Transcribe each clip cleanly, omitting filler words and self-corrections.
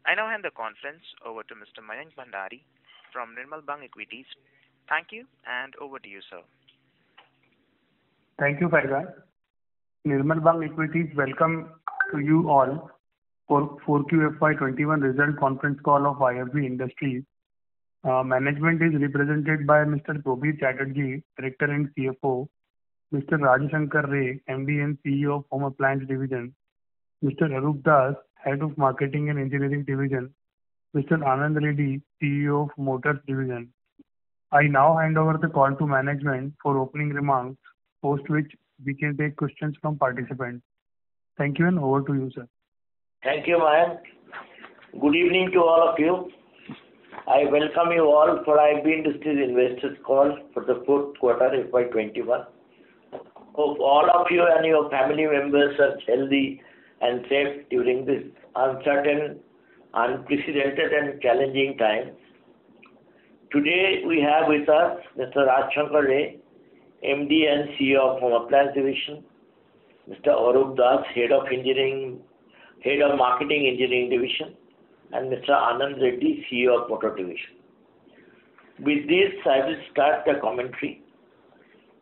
I now hand the conference over to Mr. Mayank Bhandari from Nirmal Bang Equities. Thank you, and over to you, sir. Thank you, Faizan. Nirmal Bang Equities welcome to you all for 4Q FY21 result conference call of IFB Industries. Management is represented by Mr. Probir Chatterjee, Director and CFO, Mr. Rajashankar Ray, MD and CEO of Home Appliance Division, Mr. Arup Das, Head of Marketing and Engineering Division, Mr. Anand Reddy, CEO of Motors Division. I now hand over the call to management for opening remarks, post which we can take questions from participants. Thank you, and over to you, sir. Thank you, Mayank. Good evening to all of you. I welcome you all for IFB Industries Investors Call for the fourth quarter FY21. Hope all of you and your family members are healthy and safe during this uncertain, unprecedented and challenging time. Today we have with us Mr. Rajashankar Ray, MD and CEO of Home Appliance Division, Mr. Arup Das, Head of Marketing Engineering Division, and Mr. Anand Reddy, CEO of Motor Division. With this, I will start the commentary.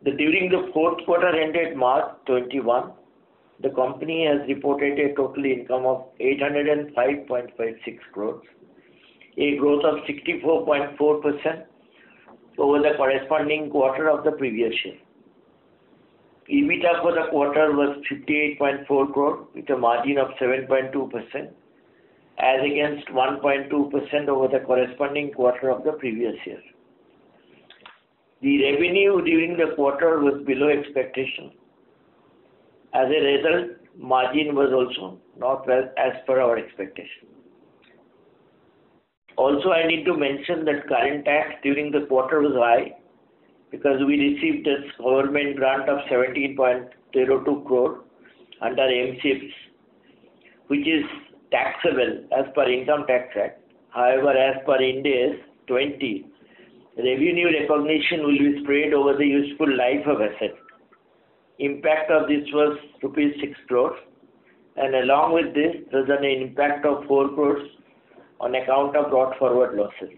During the fourth quarter ended March 21, the company has reported a total income of 805.56 crores, a growth of 64.4% over the corresponding quarter of the previous year. EBITDA for the quarter was 58.4 crore with a margin of 7.2% as against 1.2% over the corresponding quarter of the previous year. The revenue during the quarter was below expectation. As a result, margin was also not well as per our expectation. Also, I need to mention that current tax during the quarter was high because we received this government grant of 17.02 crore under MCFs, which is taxable as per Income Tax Act. However, as per Ind AS 20, revenue recognition will be spread over the useful life of asset. Impact of this was rupees 6 crores, and along with this, there is an impact of 4 crores on account of brought forward losses,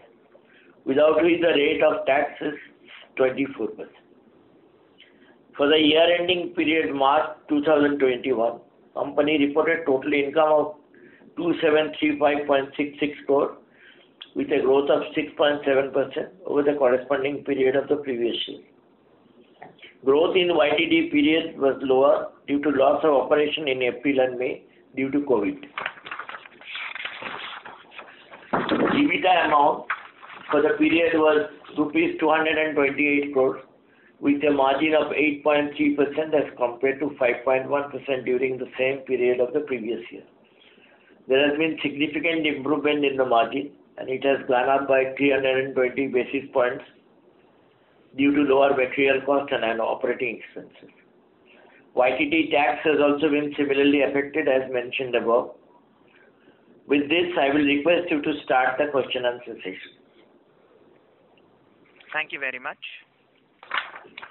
without which the rate of tax is 24%. For the year-ending period March 2021, company reported total income of 2735.66 crore with a growth of 6.7% over the corresponding period of the previous year. Growth in YTD period was lower due to loss of operation in April and May due to COVID. EBITDA amount for the period was rupees 228 crores with a margin of 8.3% as compared to 5.1% during the same period of the previous year. There has been significant improvement in the margin and it has gone up by 320 basis points due to lower material cost and operating expenses. YTD tax has also been similarly affected as mentioned above. With this, I will request you to start the question and answer session. Thank you very much.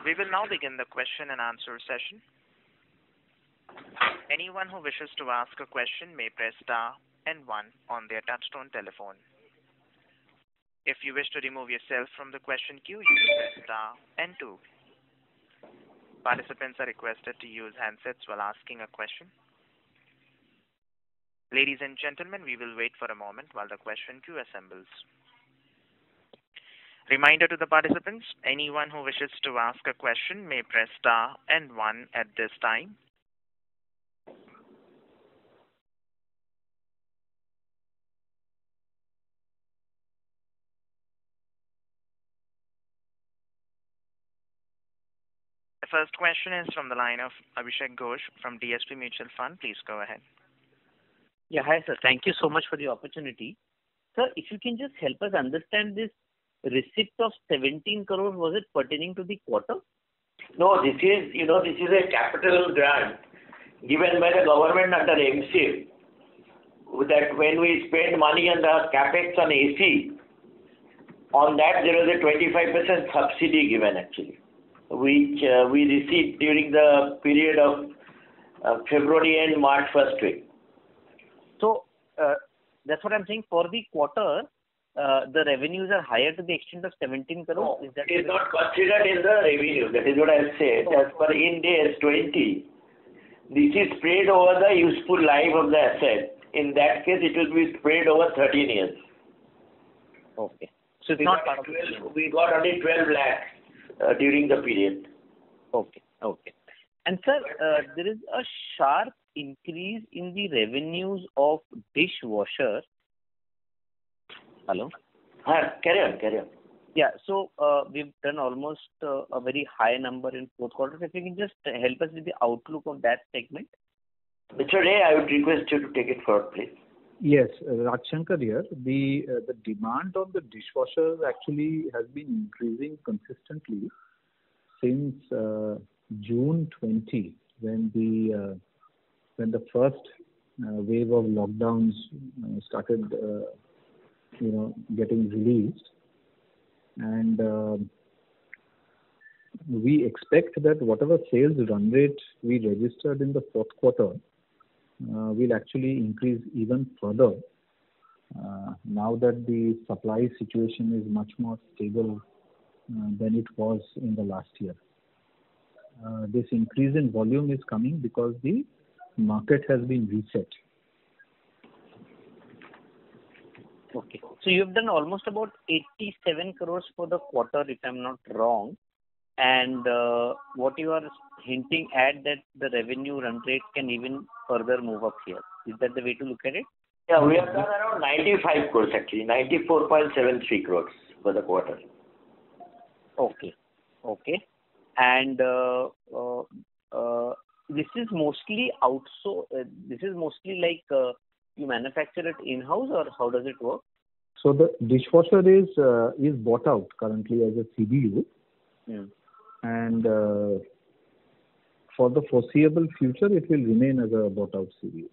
We will now begin the question and answer session. Anyone who wishes to ask a question may press star and 1 on their touchtone telephone. If you wish to remove yourself from the question queue, you may press star and 2. Participants are requested to use handsets while asking a question. Ladies and gentlemen, we will wait for a moment while the question queue assembles. Reminder to the participants, anyone who wishes to ask a question may press star and 1 at this time. The first question is from the line of Abhishek Ghosh from DSP Mutual Fund. Please go ahead. Yeah, hi sir. Thank you so much for the opportunity. Sir, if you can just help us understand this receipt of 17 crore, was it pertaining to the quarter? No, this is a capital grant given by the government under MCF. That when we spend money on the capex on AC, on that there is a 25% subsidy given actually, which we received during the period of February and March first week. So, That's what I'm saying. For the quarter, the revenues are higher to the extent of 17 crores. No, Is that it is not considered in the revenue. That is what I said. As per Ind AS 20, this is spread over the useful life of the asset. In that case, it will be spread over 13 years. Okay. So it's not part of We got only 12 lakhs during the period. Okay. Okay. And sir, there is a sharp increase in the revenues of dishwasher. Hello? Carry on. Yeah. So we've done almost a very high number in fourth quarter. If you can just help us with the outlook of that segment. Mr. Ray, I would request you to take it forward, please. Yes, Rajshankar here. The demand on the dishwashers actually has been increasing consistently since June 20, when the first wave of lockdowns started, getting released, and we expect that whatever sales run rate we registered in the fourth quarter will actually increase even further now that the supply situation is much more stable than it was in the last year. This increase in volume is coming because the market has been reset. Okay. So you've done almost about 87 crores for the quarter, if I'm not wrong. And what you are hinting at, that the revenue run rate can even further move up here. Is that the way to look at it? Yeah, we have done around 95 crores actually, 94.73 crores for the quarter. Okay. And this is mostly this is mostly like you manufacture it in-house, or how does it work? So the dishwasher is bought out currently as a CBU. And for the foreseeable future, it will remain as a bought out CBU.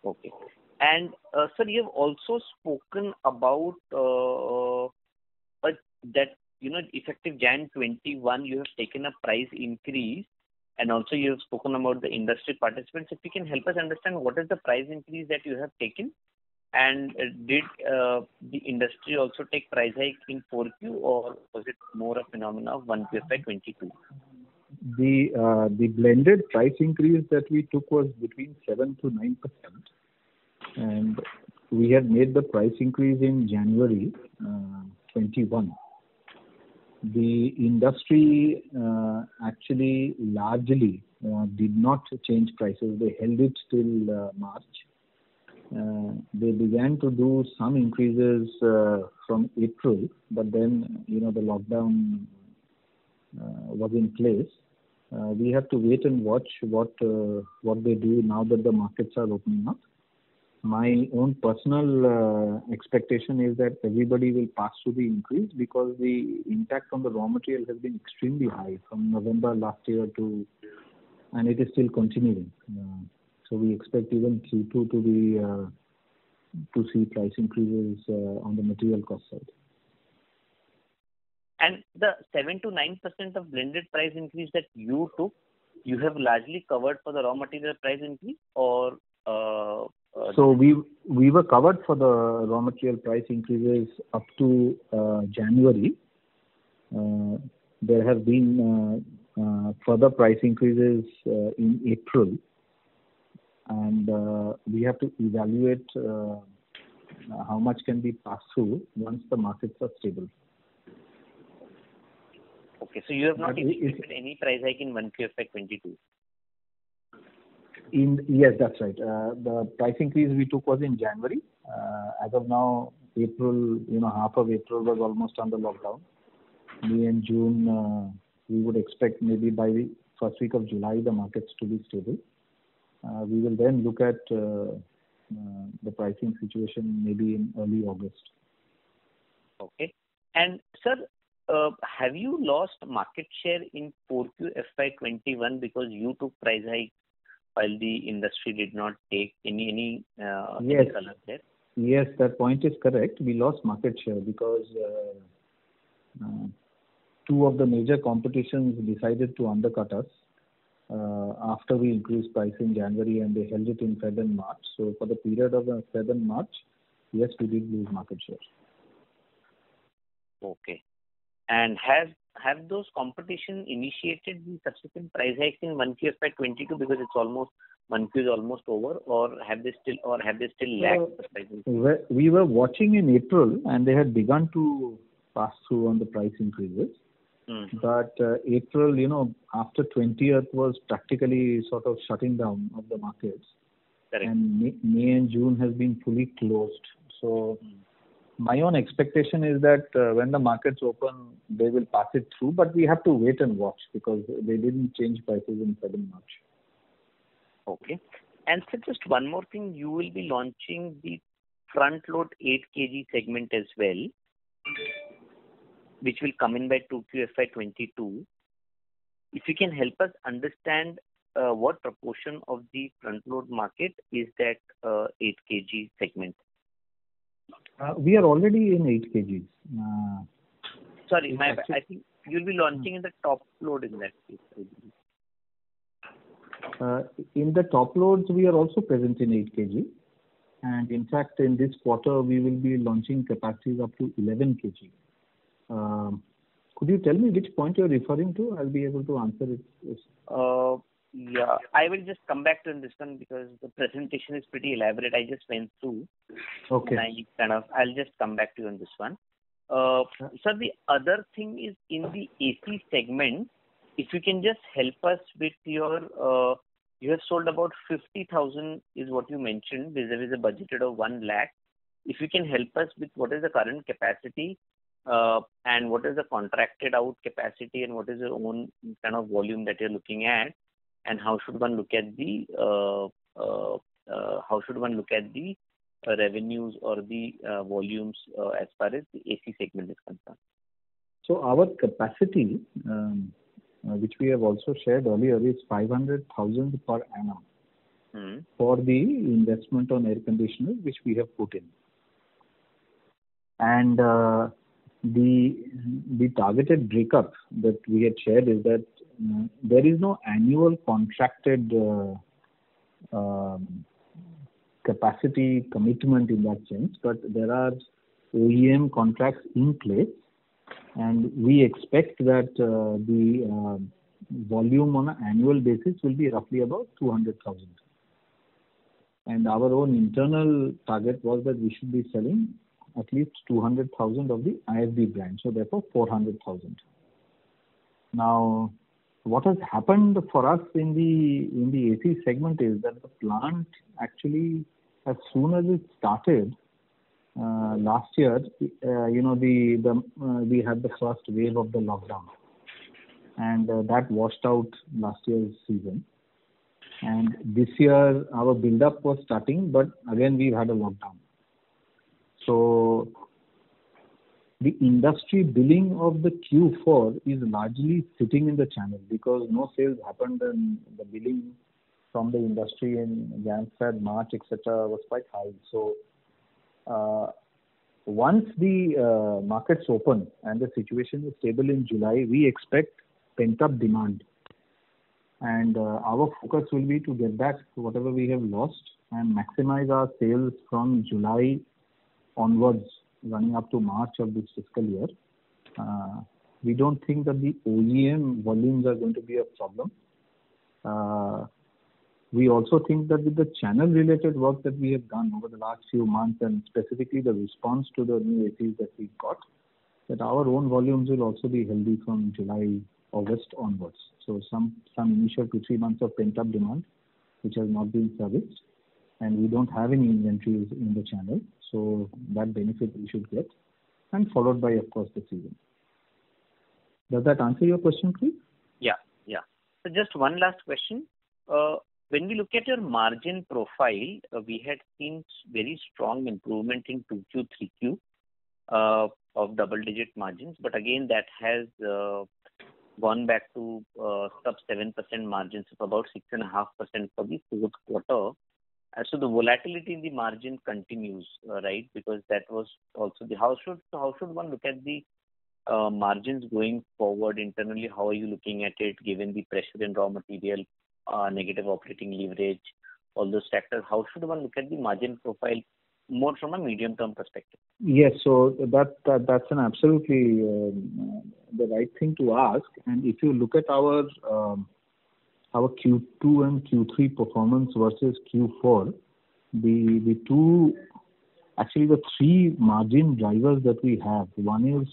Okay. And sir, you have also spoken about that effective Jan 21, you have taken a price increase, and also you have spoken about the industry participants. If you can help us understand what is the price increase that you have taken, and did the industry also take price hike in 4Q, or was it more a phenomena of 1Q FY22? The blended price increase that we took was between 7 to 9%, and we had made the price increase in January 21. The industry actually largely did not change prices. They held it till March. They began to do some increases from April, but then the lockdown was in place. We have to wait and watch what they do now that the markets are opening up. My own personal expectation is that everybody will pass through the increase, because the impact on the raw material has been extremely high from November last year and it is still continuing. So we expect even Q2 to see price increases on the material cost side. And the 7 to 9% of blended price increase that you took, you have largely covered for the raw material price increase, or? So we were covered for the raw material price increases up to January. There have been further price increases in April, and we have to evaluate how much can be passed through once the markets are stable. Okay, so you have not implemented any price hike in 1Q FY22? Yes, that's right. The price increase we took was in January. As of now, April, half of April was almost under lockdown. May and June, we would expect maybe by the first week of July the markets to be stable. We will then look at the pricing situation maybe in early August. Okay. And sir, have you lost market share in 4Q FY21 because you took price hike while the industry did not take any yes. color there? Yes, that point is correct. We lost market share because two of the major competitions decided to undercut us, after we increased price in January, and they held it in Feb and March. So for the period of Feb and March, yes, we did lose market share. Okay. And have those competition initiated the subsequent price hikes in 1Q FY22, because it's almost 1Q is almost over, or have they still lagged the prices? We were watching in April, and they had begun to pass through on the price increases. But April, after 20th was practically sort of shutting down of the markets. Correct. And May and June has been fully closed. So my own expectation is that when the markets open, they will pass it through. But we have to wait and watch, because they didn't change prices in February, March. Okay. And so just one more thing, you will be launching the front load 8 kg segment as well, which will come in by 2Q FY22. If you can help us understand what proportion of the front load market is that 8 kg segment? We are already in 8 kgs. Sorry, I think you'll be launching in the top load in that case, I believe. In the top loads, we are also present in 8 kg. And in fact, in this quarter, we will be launching capacities up to 11 kg. Could you tell me which point you're referring to? I'll be able to answer it. Yeah, I will just come back to this one, because the presentation is pretty elaborate. I just went through. Okay. And I'll just come back to you on this one. So the other thing is, in the AC segment, if you can just help us with your, you have sold about 50,000 is what you mentioned, vis-a-vis a budgeted of 1 lakh. If you can help us with what is the current capacity, and what is the contracted out capacity, and what is your own kind of volume that you're looking at, and how should one look at the revenues or the volumes as far as the AC segment is concerned? So our capacity, which we have also shared earlier, is 500,000 per annum for the investment on air conditioners, which we have put in. And the targeted breakup that we had shared is that there is no annual contracted capacity commitment in that sense, but there are OEM contracts in place, and we expect that the volume on an annual basis will be roughly about 200,000. And our own internal target was that we should be selling at least 200,000 of the IFB brand, so therefore 400,000. Now, what has happened for us in the AC segment is that the plant actually, as soon as it started last year, we had the first wave of the lockdown, and that washed out last year's season. And this year, our build-up was starting, but again we've had a lockdown. So the industry billing of the Q4 is largely sitting in the channel, because no sales happened, and the billing from the industry in Jan, Feb, March, etc. was quite high. So once the markets open and the situation is stable in July, we expect pent-up demand. And our focus will be to get back whatever we have lost and maximize our sales from July onwards, running up to March of this fiscal year. We don't think that the OEM volumes are going to be a problem. We also think that with the channel-related work that we have done over the last few months, and specifically the response to the new ACs that we've got, that our own volumes will also be healthy from July, August onwards. So some initial 2-3 months of pent-up demand, which has not been serviced, and we don't have any inventories in the channel. So that benefit we should get, and followed by, of course, the season. Does that answer your question, please? Yeah. So just one last question. When we look at your margin profile, we had seen very strong improvement in 2Q, 3Q of double-digit margins, but again that has gone back to sub 7% margins of about 6.5% for the fourth quarter. So the volatility in the margin continues, right? Because that was also how should one look at the margins going forward internally, how are you looking at it given the pressure in raw material, negative operating leverage, all those factors? How should one look at the margin profile more from a medium-term perspective? Yes, so that's an absolutely the right thing to ask. And if you look at our Q2 and Q3 performance versus Q4, the three margin drivers that we have. One is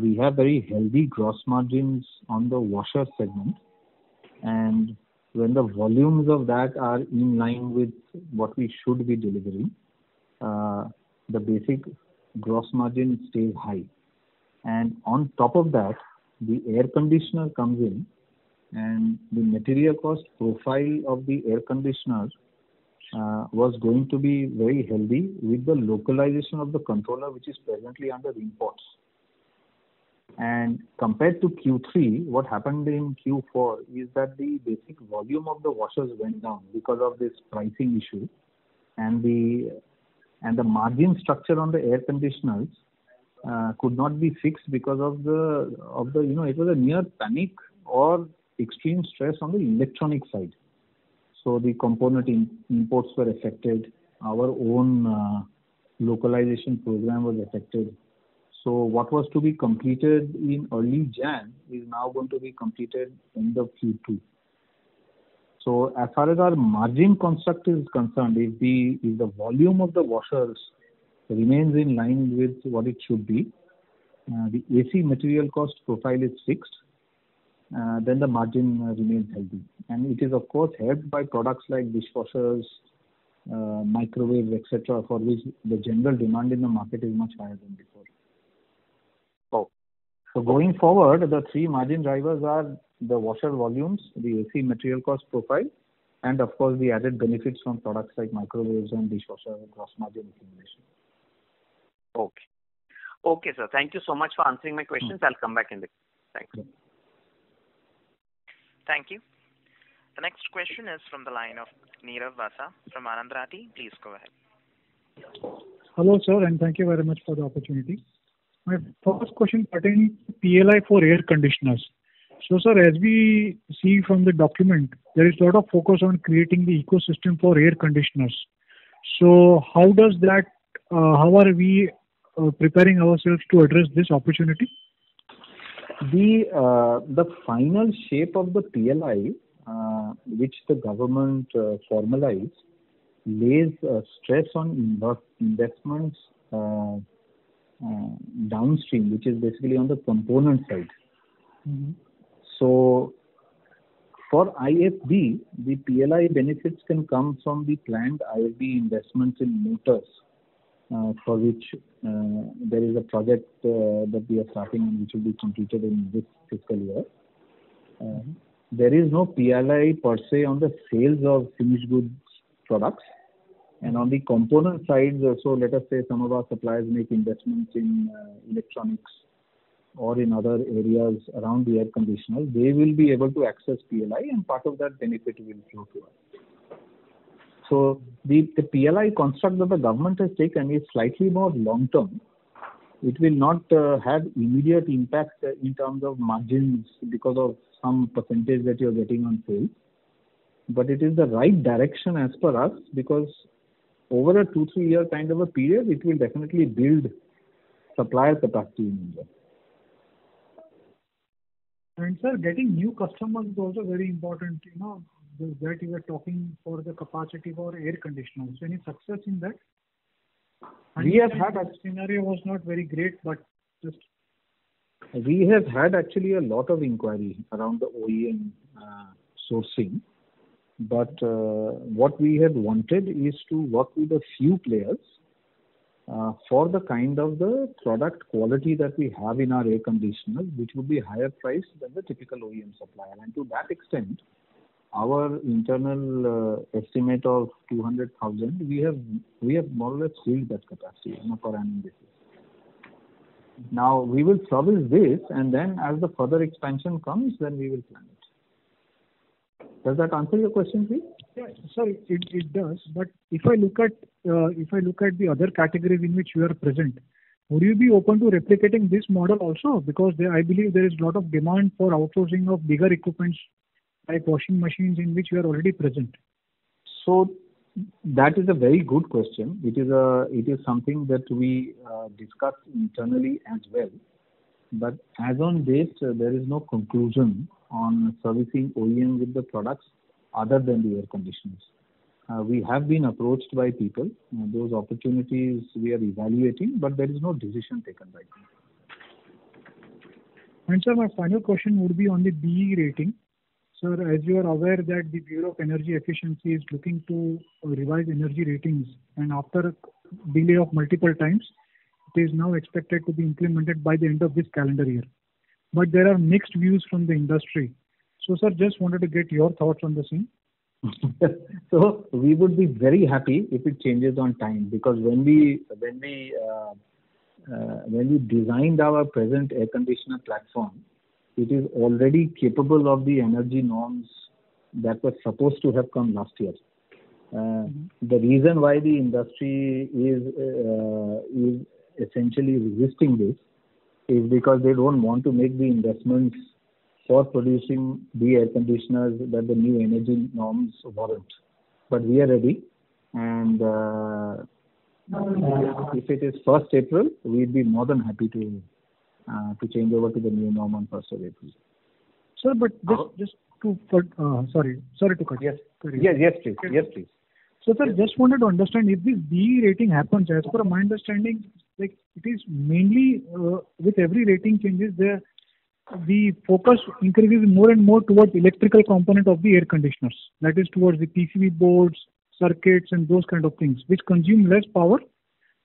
we have very healthy gross margins on the washer segment, and when the volumes of that are in line with what we should be delivering, the basic gross margin stays high. And on top of that, the air conditioner comes in, and the material cost profile of the air conditioner was going to be very healthy with the localization of the controller, which is presently under imports. And compared to Q3, what happened in Q4 is that the basic volume of the washers went down because of this pricing issue, and the margin structure on the air conditioners could not be fixed because of the it was a near panic or extreme stress on the electronic side. So the component imports were affected. Our own localization program was affected. So what was to be completed in early Jan is now going to be completed end of Q2. So as far as our margin construct is concerned, if the volume of the washers remains in line with what it should be, the AC material cost profile is fixed, then the margin remains healthy. And it is of course helped by products like dishwashers, microwaves, etc., for which the general demand in the market is much higher than before. So going forward, the three margin drivers are the washer volumes, the AC material cost profile, and of course the added benefits from products like microwaves and dishwasher gross margin accumulation. Okay, sir. Thank you so much for answering my questions. I'll come back in the thanks. Yeah. Thank you. The next question is from the line of Nirav Vasa from Anand Rathi. Please go ahead. Hello, sir, and thank you very much for the opportunity. My first question pertaining to PLI for air conditioners. So, sir, as we see from the document, there is a lot of focus on creating the ecosystem for air conditioners. So, how are we preparing ourselves to address this opportunity? The final shape of the PLI, which the government formalized, lays stress on investments downstream, which is basically on the component side. Mm-hmm. So for IFB, the PLI benefits can come from the planned IFB investments in motors, for which there is a project that we are starting and which will be completed in this fiscal year. There is no PLI per se on the sales of finished goods products. And on the component side, so let us say some of our suppliers make investments in electronics or in other areas around the air conditioners, they will be able to access PLI, and part of that benefit will flow to us. So the PLI construct that the government has taken is slightly more long term. It will not have immediate impact in terms of margins because of some percentage that you are getting on sales. But it is the right direction as per us, because over a 2-3 year kind of a period, it will definitely build supplier capacity in India. And sir, getting new customers is also very important, that you were talking for the capacity for air conditioners. Any success in that? We have had that scenario was not very great, but just... We have had actually a lot of inquiry around the OEM sourcing. But what we had wanted is to work with a few players for the kind of the product quality that we have in our air conditioners, which would be higher priced than the typical OEM supplier. And to that extent, our internal estimate of 200,000, we have more or less filled that capacity on a per annum basis. Now we will service this, and then as the further expansion comes, then we will plan it. Does that answer your question, please? Yeah, sorry, it does. But if I look at the other categories in which you are present, Would you be open to replicating this model also? Because I believe there is a lot of demand for outsourcing of bigger equipments like washing machines in which you are already present. So that is a very good question. It is something that we discuss internally as well. But as on date, there is no conclusion on servicing OEM with the products other than the air conditioners. We have been approached by people. Those opportunities we are evaluating, but there is no decision taken right now. And sir, my final question would be on the BE rating. Sir, as you are aware that the Bureau of Energy Efficiency is looking to revise energy ratings, and after a delay of multiple times, it is now expected to be implemented by the end of this calendar year. But there are mixed views from the industry. So sir, just wanted to get your thoughts on the same. So we would be very happy if it changes on time, because when we designed our present air conditioner platform, it is already capable of the energy norms that were supposed to have come last year. The reason why the industry is essentially resisting this is because they don't want to make the investments for producing the air conditioners that the new energy norms warrant. But we are ready, and if it is 1st April, we'd be more than happy to change over to the new norm on 1st of April. Sir, but sorry to cut. Yes, Sorry. yes, please. Yes, please. So, sir, just wanted to understand if this BE rating happens, as per my understanding, like it is mainly with every rating changes, the focus increases more and more towards electrical component of the air conditioners. That is towards the PCB boards, circuits, and those kind of things, which consume less power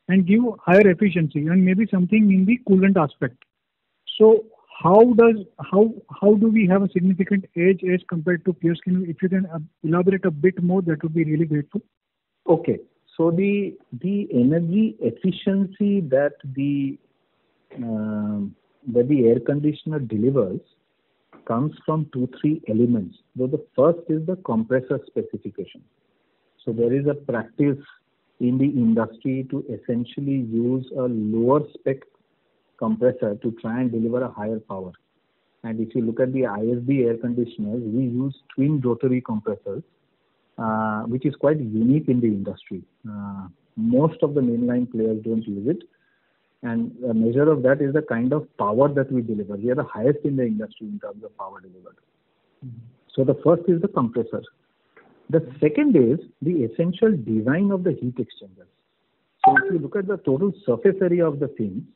and give higher efficiency, and maybe something in the coolant aspect. So, how do we have a significant edge as compared to peers? If you can elaborate a bit more, that would be really grateful. Okay. So the energy efficiency that the air conditioner delivers comes from 2-3 elements. So the first is the compressor specification. So there is a practice in the industry to essentially use a lower spec compressor to try and deliver a higher power. And if you look at the ISB air conditioners, we use twin rotary compressors, which is quite unique in the industry. Most of the mainline players don't use it. And a measure of that is the kind of power that we deliver. We are the highest in the industry in terms of power delivered. So the first is the compressor. The second is the essential design of the heat exchangers. So if you look at the total surface area of the thing,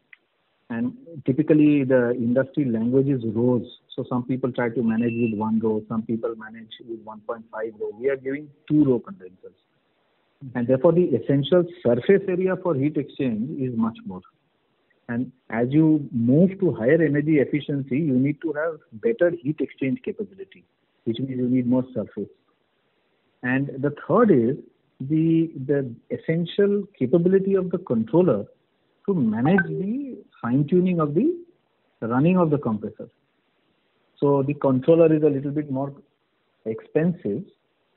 and typically the industry language is rows. So some people try to manage with 1 row, some people manage with 1.5 row. We are giving 2 row condensers. And therefore the essential surface area for heat exchange is much more. And as you move to higher energy efficiency, you need to have better heat exchange capability, which means you need more surface. And the third is the essential capability of the controller to manage the fine-tuning of the running of the compressor. So the controller is a little bit more expensive,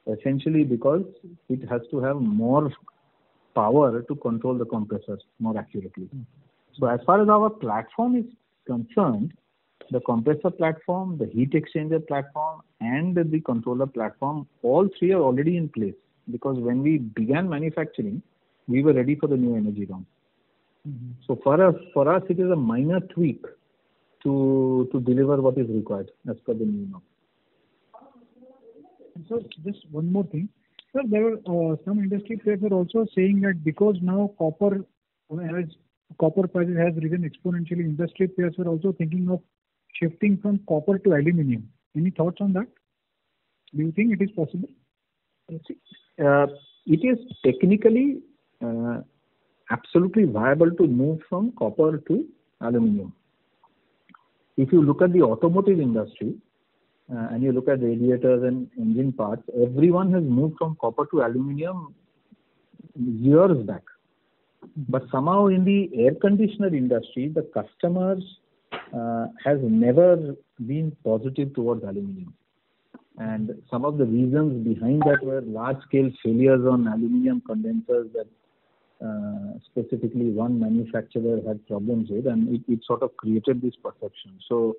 essentially because it has to have more power to control the compressor more accurately. So as far as our platform is concerned, the compressor platform, the heat exchanger platform, and the controller platform, all three are already in place, because when we began manufacturing, we were ready for the new energy norm. So for us, it is a minor tweak to deliver what is required as per the new norm. So just one more thing. Sir, there were some industry players are also saying that because now copper prices has risen exponentially, industry players are also thinking of shifting from copper to aluminium. Any thoughts on that? Do you think it is possible? It is technically absolutely viable to move from copper to aluminium. If you look at the automotive industry and you look at radiators and engine parts, everyone has moved from copper to aluminium years back. But somehow in the air conditioner industry, the customers has never been positive towards aluminium. And some of the reasons behind that were large-scale failures on aluminium condensers that specifically one manufacturer had problems with, and it sort of created this perception. So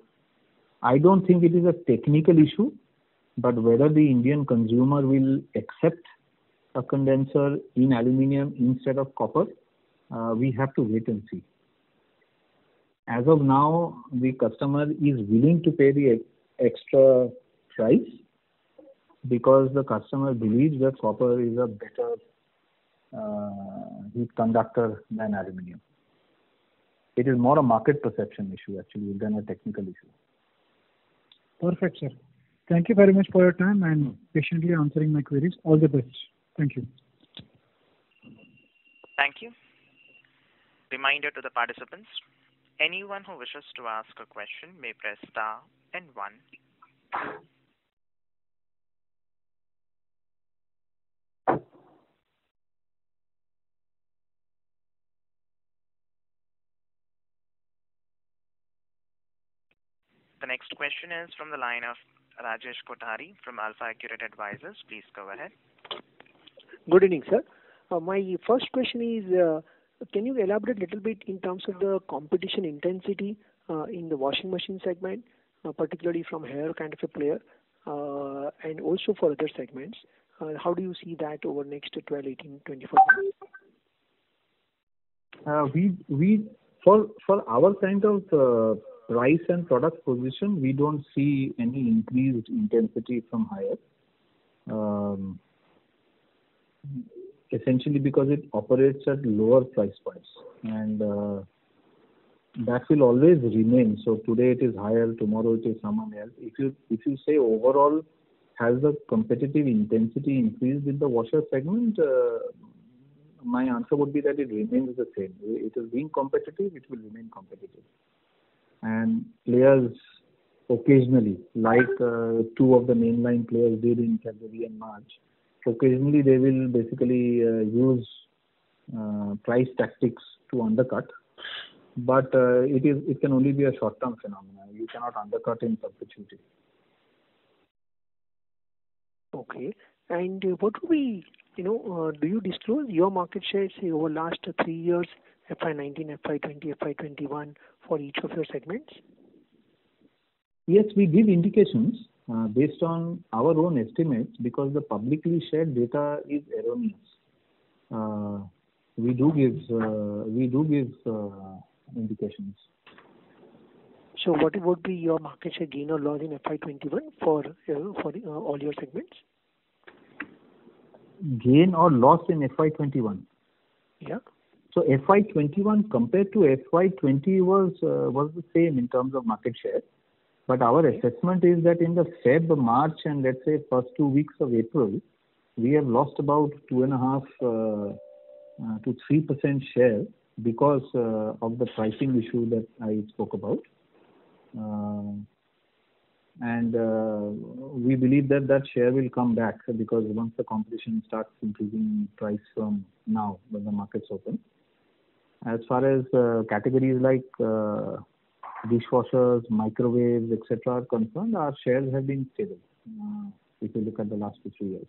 I don't think it is a technical issue, but whether the Indian consumer will accept a condenser in aluminium instead of copper, we have to wait and see. As of now, the customer is willing to pay the extra price because the customer believes that copper is a better heat conductor than aluminium. It is more a market perception issue actually than a technical issue. Perfect, sir. Thank you very much for your time and patiently answering my queries. All the best. Thank you. Thank you. Reminder to the participants, anyone who wishes to ask a question may press star and one. The next question is from the line of Rajesh Kothari from Alpha Accurate Advisors. Please go ahead. Good evening, sir. My first question is, can you elaborate a little bit in terms of the competition intensity in the washing machine segment, particularly from here kind of a player, and also for other segments? How do you see that over next 12, 18, 24 months? For our kind of price and product position, we don't see any increased intensity from higher. Essentially because it operates at lower price points, and that will always remain. So today it is higher, tomorrow it is someone else. If you say overall, has the competitive intensity increased in the washer segment? My answer would be that it remains the same. It is being competitive, it will remain competitive. And players occasionally, like two of the mainline players did in February and March, occasionally they will basically use price tactics to undercut, but it can only be a short-term phenomenon. You cannot undercut in perpetuity. Okay. And what would be, do you disclose your market share, say, over last 3 years, FY19, FY20, FY21, for each of your segments? Yes, we give indications based on our own estimates because the publicly shared data is erroneous. We do give indications. So what would be your market share gain or loss in FY21 for all your segments? Gain or loss in FY21? Yeah. So FY21 compared to FY20 was the same in terms of market share. But our assessment is that in the Feb, March, and let's say first 2 weeks of April, we have lost about 2.5 to 3% share because of the pricing issue that I spoke about. And we believe that share will come back because once the competition starts increasing price from now when the markets open. As far as categories like dishwashers, microwaves, etc. are concerned, our shares have been stable if you look at the last 2-3 years.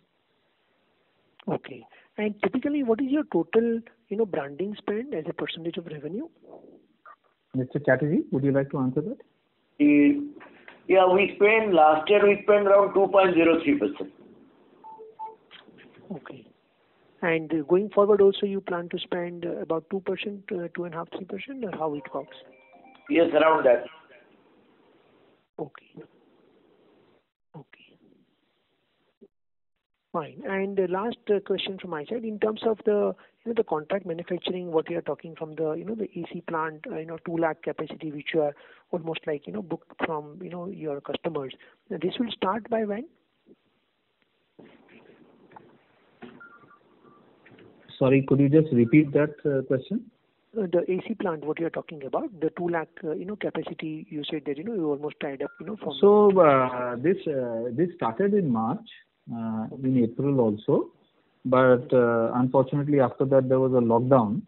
Okay. And typically, what is your total, branding spend as a percentage of revenue? Mr. Chatterjee, would you like to answer that? Yeah, last year we spent around 2.03%. Okay. And going forward also you plan to spend about 2%, 2.5%, 3%, or how it works? Yes, around that. Okay. Fine. And the last question from my side, in terms of the the contract manufacturing, what you are talking from the the AC plant, 2 lakh capacity, which you are almost like booked from your customers. This will start by when? Sorry, could you just repeat that question? The AC plant, what you are talking about, the 2 lakh, capacity, you said that, you almost tied up, from... So, this started in March, in April also, but unfortunately after that there was a lockdown.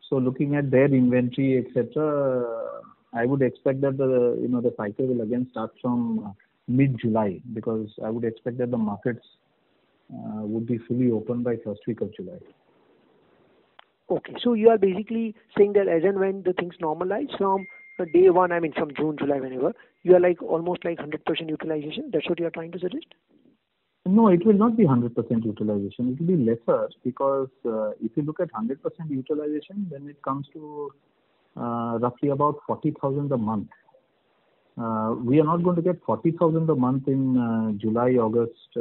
So looking at their inventory, etc., I would expect that the cycle will again start from mid-July because I would expect that the markets would be fully open by first week of July. Okay. So you are basically saying that as and when the things normalize from day one, I mean from June, July, whenever, you are like almost like 100% utilization. That's what you are trying to suggest? No, it will not be 100% utilization. It will be lesser because if you look at 100% utilization, then it comes to roughly about 40,000 a month. We are not going to get 40,000 a month in July, August,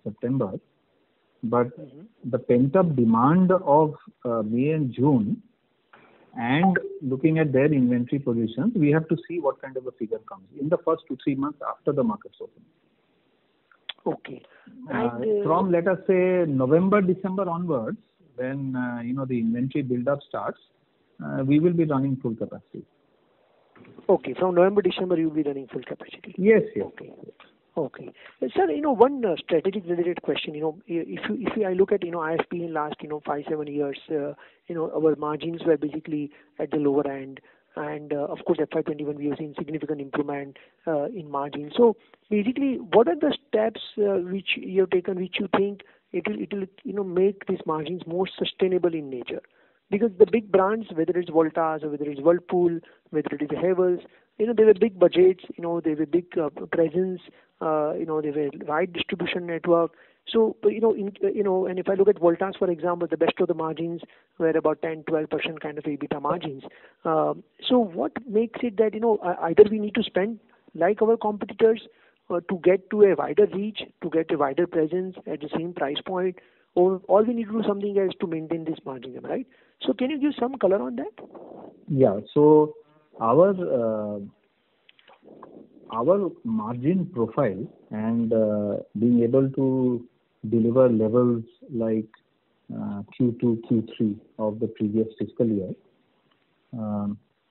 September, but the pent-up demand of May and June, and looking at their inventory positions, we have to see what kind of a figure comes in the first 2-3 months after the markets open. Okay. From let us say November, December onwards, when the inventory build-up starts, we will be running full capacity. Okay. From November, December, you will be running full capacity. Yes. Okay. Okay. Sir, one strategic related question, if I look at, ISP in last, 5-7 years, our margins were basically at the lower end. And of course, FY21 we have seen significant improvement in margins. So basically, what are the steps which you have taken, which you think it will make these margins more sustainable in nature? Because the big brands, whether it's Voltas or whether it's Whirlpool, whether it is Havells, they were big budgets, they were big presence, they were wide distribution network. So, and if I look at Voltas, for example, the best of the margins were about 10-12% kind of EBITDA margins. So what makes it that, either we need to spend like our competitors to get to a wider reach, to get a wider presence at the same price point, or all we need to do something else to maintain this margin, right? So can you give some color on that? Yeah. So our margin profile and being able to deliver levels like Q2, Q3 of the previous fiscal year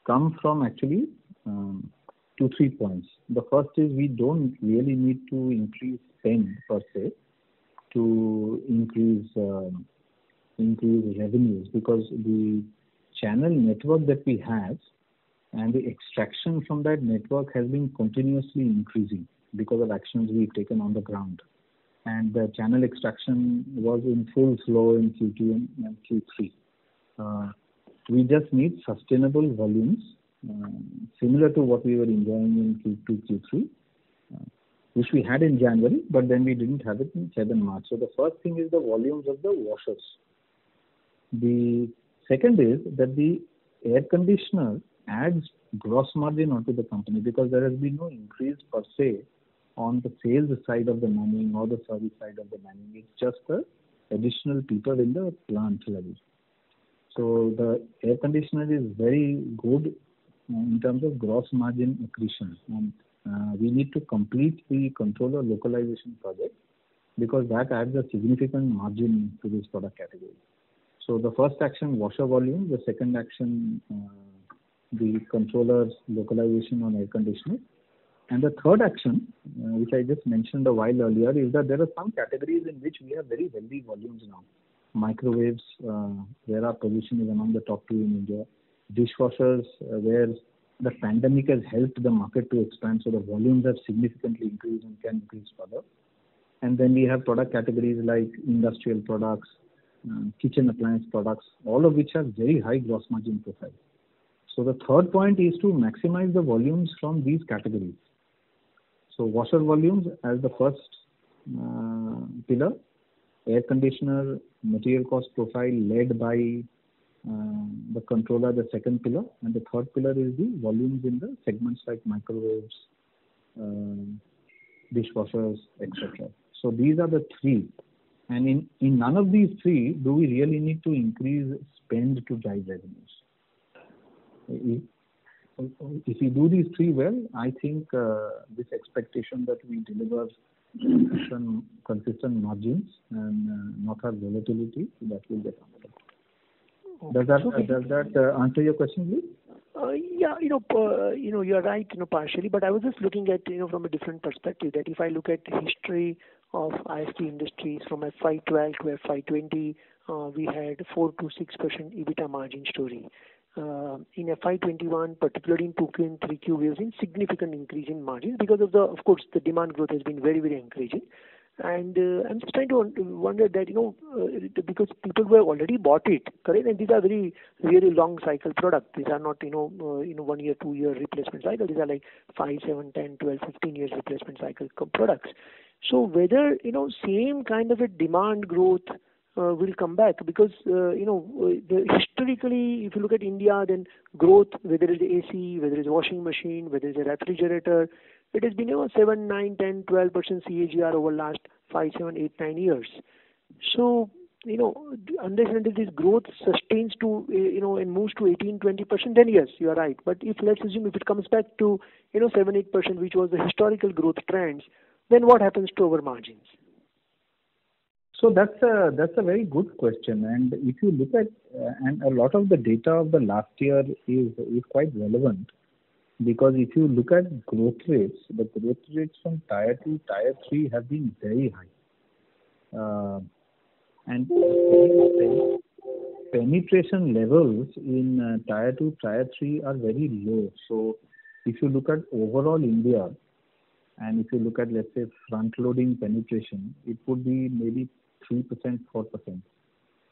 come from actually 2-3 points. The first is we don't really need to increase spend per se to increase revenues, because the channel network that we have and the extraction from that network has been continuously increasing because of actions we've taken on the ground. And the channel extraction was in full flow in Q2 and Q3. We just need sustainable volumes similar to what we were enjoying in Q2, Q3, which we had in January, but then we didn't have it in Feb and March. So the first thing is the volumes of the washers. The second is that the air conditioner adds gross margin onto the company, because there has been no increase per se on the sales side of the manning or the service side of the manning. It's just the additional people in the plant level. So the air conditioner is very good in terms of gross margin accretion. And we need to complete the controller localization project, because that adds a significant margin to this product category. So the first action, washer volume. The second action, the controllers localization on air conditioner. And the third action, which I just mentioned a while earlier, is that there are some categories in which we have very healthy volumes now. Microwaves, where our position is among the top 2 in India. Dishwashers, where the pandemic has helped the market to expand, so the volumes have significantly increased and can increase further. And then we have product categories like industrial products, kitchen appliance products, all of which have very high gross margin profile. So the third point is to maximize the volumes from these categories. So washer volumes as the first pillar, air conditioner material cost profile led by the controller, the second pillar, and the third pillar is the volumes in the segments like microwaves, dishwashers, etc. So these are the three. And in none of these three do we really need to increase spend to drive revenues. If we do these three well, I think this expectation that we deliver consistent margins and not have volatility, that will get answered. Does that answer your question, please? Yeah, you're right, partially, but I was just looking at, from a different perspective, that if I look at the history of ISP Industries from FY12 to FY20, we had 4 to 6% EBITDA margin story. In FY21, particularly in 2Q and 3Q, we have seen significant increase in margins because of course, the demand growth has been very, very encouraging. And I'm just trying to wonder that, because people who have already bought it, correct? And these are really long cycle products. These are not, 1 year, 2 year replacement cycle. These are like 5, 7, 10, 12, 15 years replacement cycle products. So whether, same kind of a demand growth will come back, because historically, if you look at India, then growth, whether it's AC, whether it's washing machine, whether it's a refrigerator, it has been 7, 9, 10, 12% CAGR over last 5, 7, 8, 9 years. So unless and until this growth sustains to and moves to 18, 20%, then yes, you are right. But if let's assume if it comes back to 7, 8%, which was the historical growth trends, then what happens to our margins? So that's a very good question. And if you look at and a lot of the data of the last year is quite relevant, because if you look at growth rates, the growth rates from Tier 2, Tier 3 have been very high. And penetration levels in Tier 2, Tier 3 are very low. So if you look at overall India, and if you look at, let's say, front-loading penetration, it would be maybe 3%, 4%.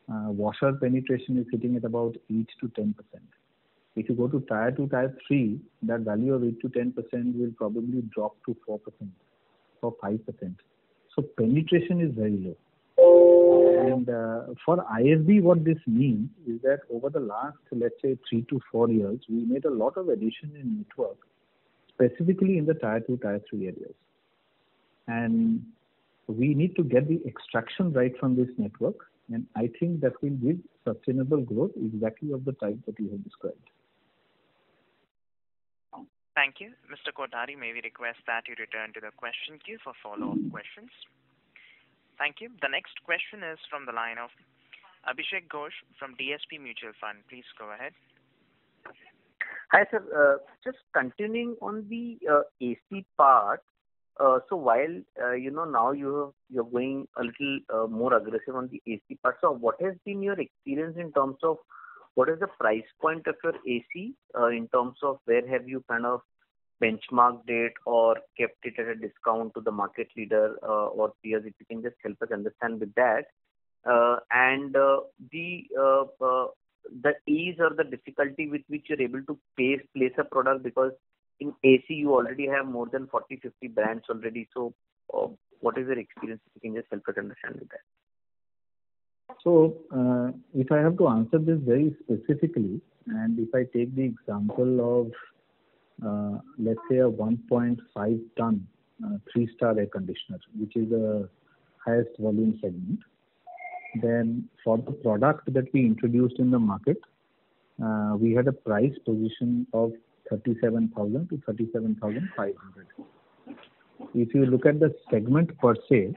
Washer penetration is sitting at about 8 to 10%. If you go to Tier 2, Tier 3, that value of 8 to 10% will probably drop to 4% or 5%. So penetration is very low. And for ISB, what this means is that over the last, let's say, 3 to 4 years, we made a lot of addition in network, specifically in the Tier 2, Tier 3 areas. And we need to get the extraction right from this network. And I think that will give sustainable growth exactly of the type that you have described. Thank you. Mr. Kothari, may we request that you return to the question queue for follow-up questions? Thank you. The next question is from the line of Abhishek Ghosh from DSP Mutual Fund. Please go ahead. Hi, sir. Just continuing on the AC part. So while now you're going a little more aggressive on the AC part. So what has been your experience in terms of what is the price point of your AC? In terms of where have you kind of benchmarked it or kept it at a discount to the market leader or peers? If you can just help us understand with that. And the ease or the difficulty with which you're able to place a product, because in AC you already have more than 40, 50 brands already. So what is your experience? If you can just help us understand with that. So if I have to answer this very specifically, and if I take the example of let's say a 1.5 ton 3-star air conditioner, which is the highest volume segment, then for the product that we introduced in the market, we had a price position of 37,000 to 37,500. If you look at the segment per se,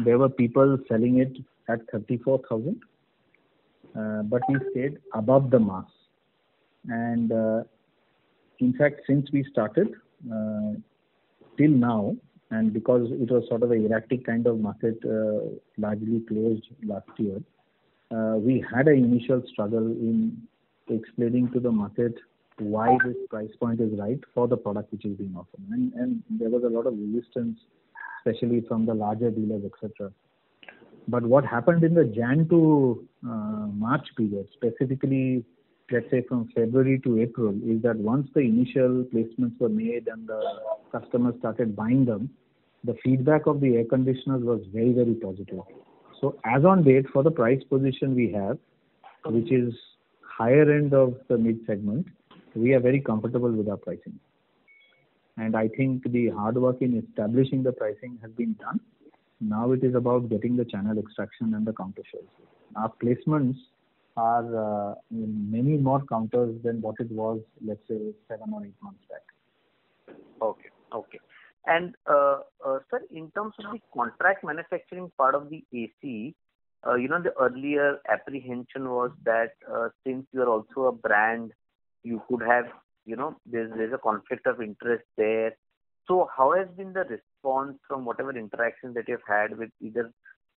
there were people selling it at 34,000, but we stayed above the mass. And in fact, since we started till now, and because it was sort of a erratic kind of market, largely closed last year, we had an initial struggle in explaining to the market why this price point is right for the product which is being offered. And there was a lot of resistance, especially from the larger dealers, etc. But what happened in the Jan to March period, specifically, let's say from February to April, is that once the initial placements were made and the customers started buying them, the feedback of the air conditioners was very, very positive. So as on date, for the price position we have, which is higher end of the mid segment, we are very comfortable with our pricing. And I think the hard work in establishing the pricing has been done. Now it is about getting the channel extraction and the counter shares. Our placements are in many more counters than what it was, let's say, 7 or 8 months back. Okay. And sir, in terms of the contract manufacturing part of the AC, the earlier apprehension was that since you are also a brand, you could have, there's a conflict of interest there. So how has been the response from whatever interactions that you've had with either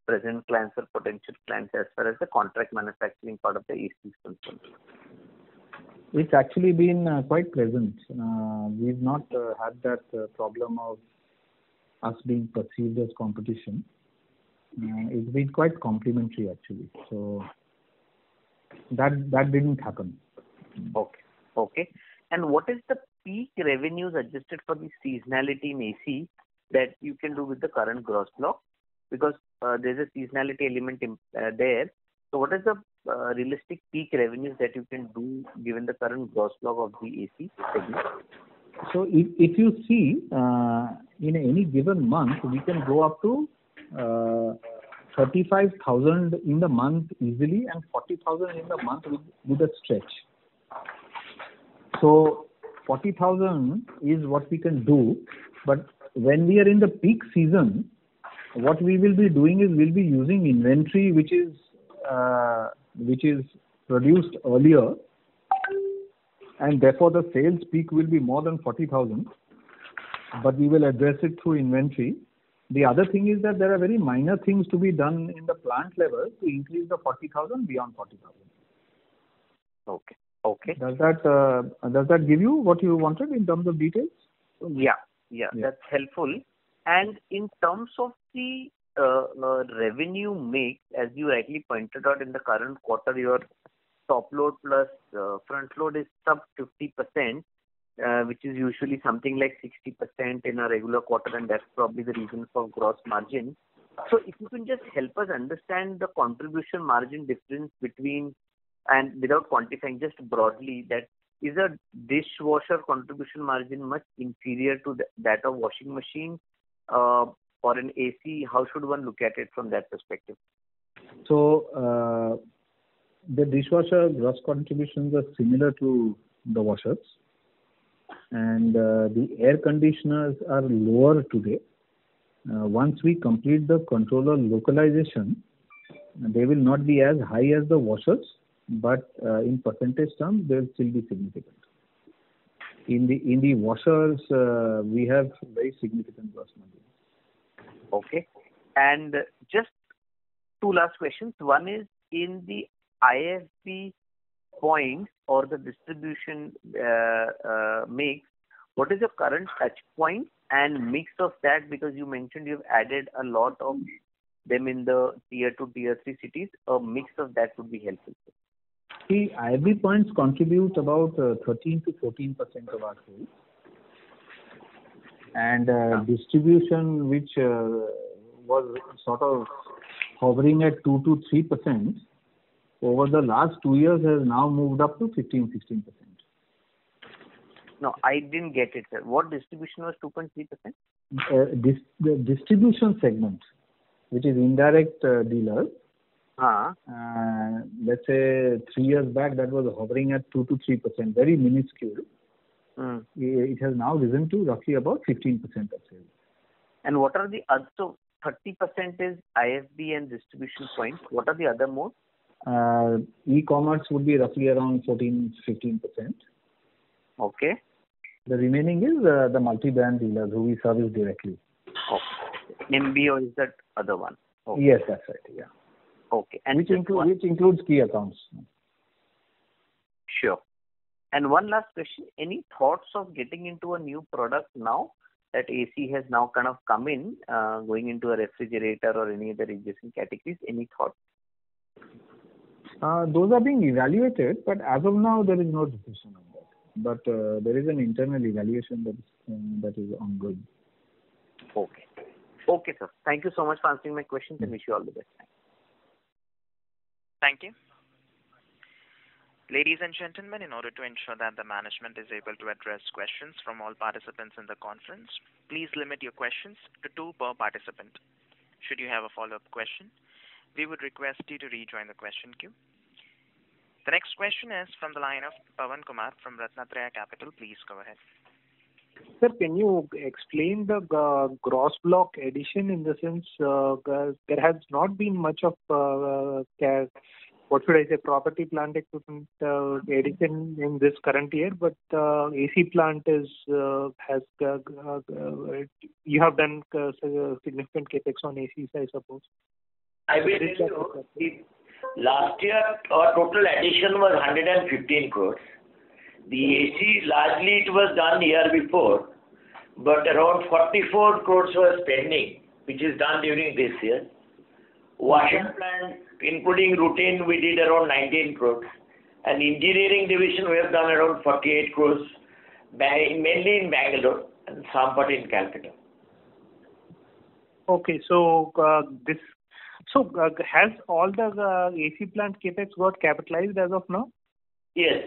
present clients or potential clients as far as the contract manufacturing part of the AC is concerned? It's actually been quite pleasant. We've not had that problem of us being perceived as competition. It's been quite complimentary actually. So that didn't happen. Okay. And what is the peak revenues adjusted for the seasonality in AC that you can do with the current gross block? Because there's a seasonality element there. So what is the realistic peak revenues that you can do given the current gross block of the AC segment? So if you see, in any given month, we can go up to 35,000 in the month easily and 40,000 in the month with a stretch. So 40,000 is what we can do, but when we are in the peak season, what we will be doing is we'll be using inventory which is produced earlier, and therefore the sales peak will be more than 40,000, but we will address it through inventory. The other thing is that there are very minor things to be done in the plant level to increase the 40,000 beyond 40,000. Okay. Does that give you what you wanted in terms of details? Yeah, that's helpful. And in terms of the revenue mix, as you rightly pointed out, in the current quarter, your top load plus front load is sub 50%, which is usually something like 60% in a regular quarter, and that's probably the reason for gross margin. So if you can just help us understand the contribution margin difference between, and without quantifying, just broadly, that is a dishwasher contribution margin much inferior to that of washing machine or an AC? How should one look at it from that perspective? So the dishwasher gross contributions are similar to the washers, and the air conditioners are lower today. Once we complete the controller localization, they will not be as high as the washers, but in percentage terms, they'll still be significant. In the washers, we have very significant gross margin. Okay. And just two last questions. One is, in the IFB points or the distribution mix, what is your current touch point and mix of that? Because you mentioned you've added a lot of them in the tier 2, tier 3 cities. A mix of that would be helpful. The IFB points contribute about 13 to 14% of our sales. And distribution, which was sort of hovering at 2 to 3%, over the last 2 years has now moved up to 15-16%. No, I didn't get it, sir. What distribution was 2.3%? The distribution segment, which is indirect dealers. Let's say 3 years back, that was hovering at 2 to 3%, very minuscule. It has now risen to roughly about 15% of sales. And what are the other? So 30% is IFB and distribution points. What are the other modes? E-commerce would be roughly around 14-15%. Okay. The remaining is the multi-brand dealers who we service directly. Okay. MBO is that other one? Okay. Yes, that's right. Yeah. Okay. And which includes key accounts. Sure. And one last question. Any thoughts of getting into a new product now that AC has now kind of come in, going into a refrigerator or any other adjacent categories? Any thoughts? Those are being evaluated, but as of now, there is no decision on that. But there is an internal evaluation that is ongoing. Okay. Okay, sir. Thank you so much for answering my questions and wish you all the best. Thank you. Ladies and gentlemen, in order to ensure that the management is able to address questions from all participants in the conference, please limit your questions to 2 per participant. Should you have a follow-up question, we would request you to rejoin the question queue. The next question is from the line of Pawan Kumar from Ratnatraya Capital. Please go ahead. Sir, can you explain the gross block addition in the sense there has not been much of property plant equipment addition in this current year, but AC plant you have done significant capex on ACs, I suppose. I will tell you, last year our total addition was 115 crores. The AC largely it was done year before, but around 44 crores was pending, which is done during this year. Washing plant, including routine, we did around 19 crores. And engineering division, we have done around 48 crores, mainly in Bangalore and some part in Calcutta. Okay, so has all the AC plant capex got capitalized as of now? Yes.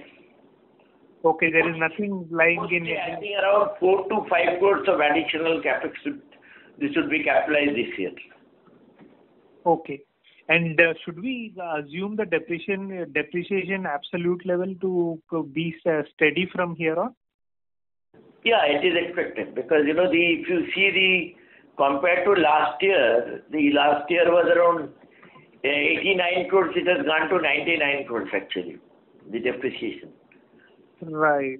Okay, there is nothing lying Mostly, in. I think around 4 to 5 crores of additional capex should be capitalized this year. Okay. And should we assume the depreciation absolute level to be steady from here on? Yeah, it is expected because if you see compared to last year, the last year was around 89 crores. It has gone to 99 crores actually, the depreciation. Right.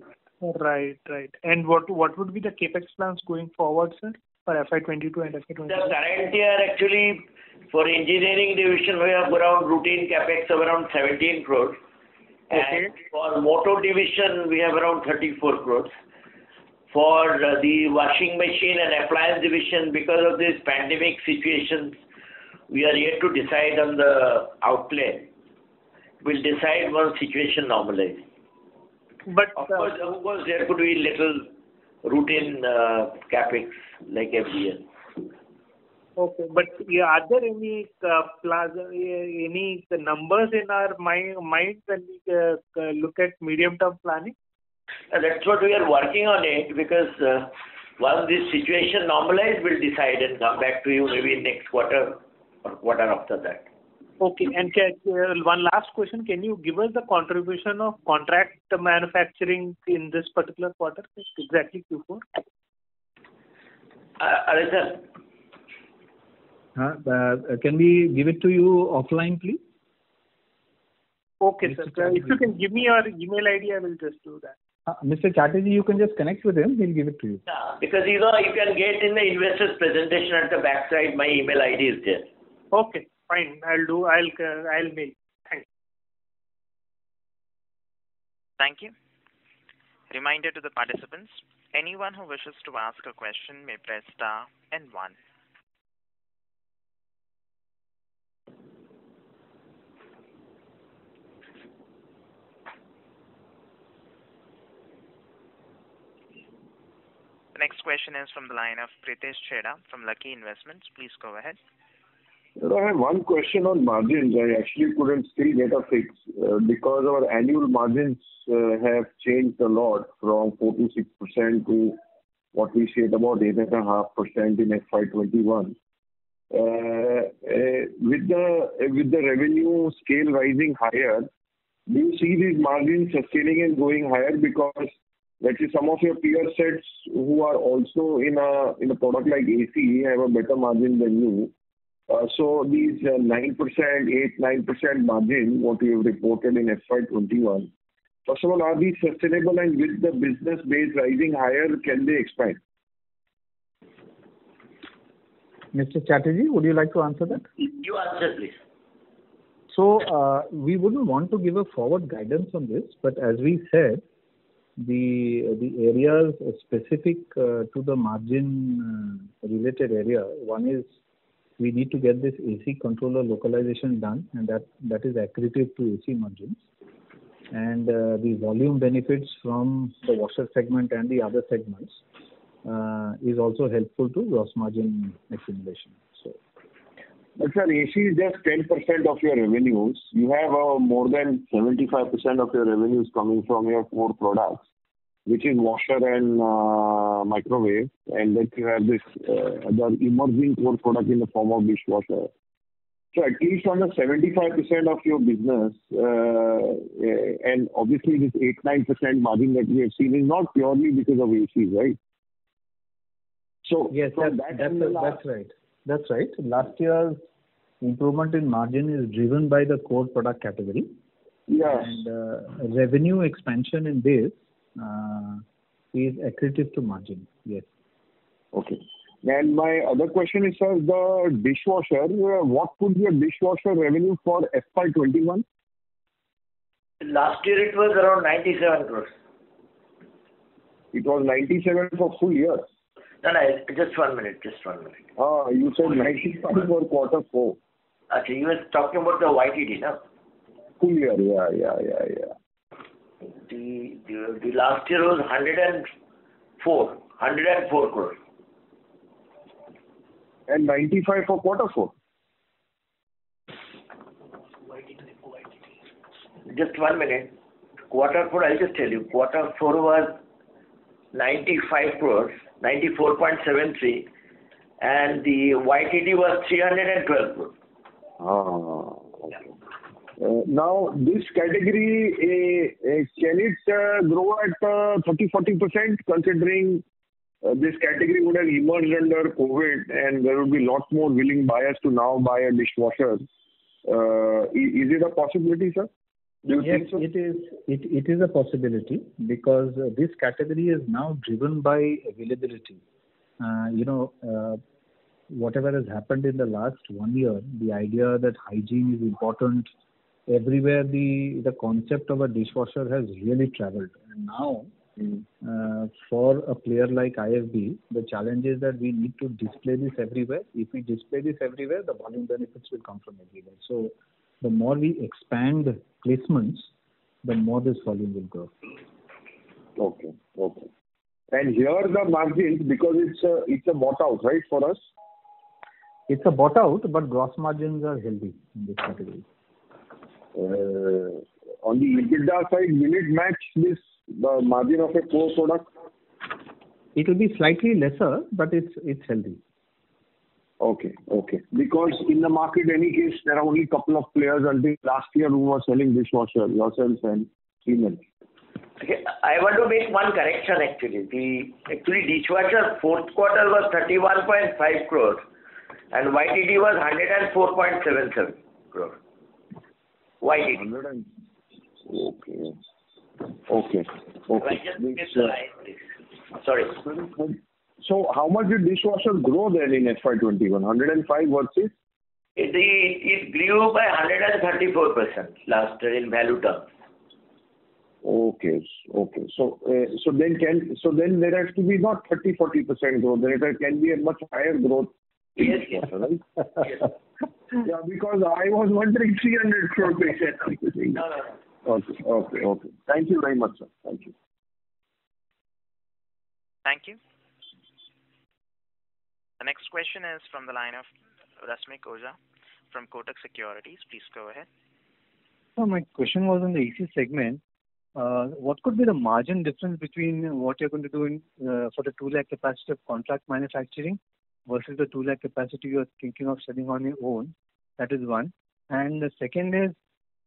And what would be the capex plans going forward, sir, for FY22 and FY23? The current year actually for engineering division we have around routine capex of around 17 crores. Okay. And for motor division we have around 34 crores. For the washing machine and appliance division, because of this pandemic situations, we are yet to decide on the outlay. We'll decide once situation normalizes. But of course, there could be little routine capex like every year. Okay, but are there any any numbers in our mind when we look at medium-term planning? That's what we are working on it because once this situation normalizes, we'll decide and come back to you maybe next quarter or quarter after that. Okay, and one last question. Can you give us the contribution of contract manufacturing in this particular quarter, exactly Q4? Sir. Can we give it to you offline, please? Okay, sir. If you can give me your email ID, I will just do that. Mr. Chatterjee, you can just connect with him. He'll give it to you. Yeah, because you can get in the investor's presentation at the backside. My email ID is there. Okay, fine. I'll mail. Thanks. Thank you. Reminder to the participants: anyone who wishes to ask a question may press star and 1. The next question is from the line of Pritesh Chheda from Lucky Investments. Please go ahead. I have one question on margins. I actually couldn't still get a fix because our annual margins have changed a lot from 4 to 6% to what we said about 8.5% in FY21. With the revenue scale rising higher, do you see these margins sustaining and going higher? Because let's say some of your peer sets who are also in a product like AC have a better margin than you. So these 9%, 8-9% margin, what you have reported in FY21, first of all, are these sustainable, and with the business base rising higher, can they expand? Mr. Chatterjee, would you like to answer that? You answer, please. So we wouldn't want to give a forward guidance on this, but as we said, the areas specific to the margin related area, one is we need to get this AC controller localization done, and that is accretive to AC margins. And the volume benefits from the washer segment and the other segments is also helpful to gross margin accumulation. But sir, AC is just 10% of your revenues. You have more than 75% of your revenues coming from your core products, which is washer and microwave, and then you have this other emerging core product in the form of dishwasher. So at least on the 75% of your business, and obviously this 8-9% margin that we have seen is not purely because of AC, right? So yes, that's right. That's right. Last year's improvement in margin is driven by the core product category. Yes. And revenue expansion in this is accretive to margin. Yes. Okay. And my other question is, sir, the dishwasher, what could be a dishwasher revenue for FY21? Last year it was around 97 crores. It was 97 for full year. No, just 1 minute. You said 95 for quarter 4. Okay, you were talking about the YTD, no? Full year, yeah. The last year was 104 crores. And 95 for quarter 4. Just 1 minute. Quarter 4, I'll just tell you. Quarter 4 was 95 crores, 94.73, and the YTD was 312 crores. Okay. Now, this category, can it grow at 30-40%, considering this category would have emerged under COVID and there will be lots more willing buyers to now buy a dishwasher? Is it a possibility, sir? Do you think so? It is a possibility, because this category is now driven by availability. Whatever has happened in the last 1 year, the idea that hygiene is important, everywhere the concept of a dishwasher has really traveled. And now, for a player like IFB, the challenge is that we need to display this everywhere. If we display this everywhere, the volume benefits will come from everywhere. So the more we expand placements, the more this volume will grow. Okay. And here the margins, because it's a bought out, right, for us? It's a bought out, but gross margins are healthy in this category. On the EBITDA side, will it match this margin of a core product? It will be slightly lesser, but it's healthy. Okay. Because in the market, any case, there are only a couple of players until last year who were selling dishwasher, yourself and Siemens. Okay, I want to make one correction actually. Dishwasher fourth quarter was 31.5 crores and YTD was 104.77 crores. YTD. Okay. I just missed the line, please. Sorry. So how much did dishwasher grow then in FY21? 105 versus? It grew by 134% last year in value terms. Okay. So then there has to be not 30-40% growth. There can be a much higher growth. Yes. Right? Yes. Yeah, because I was wondering 300 crore patient. No. Okay. Thank you very much, sir. Thank you. Thank you. The next question is from the line of Rasmik Oza from Kotak Securities. Please go ahead. So my question was on the AC segment. What could be the margin difference between what you're going to do for the 2 lakh capacity of contract manufacturing versus the 2 lakh capacity you're thinking of selling on your own? That is one. And the second is,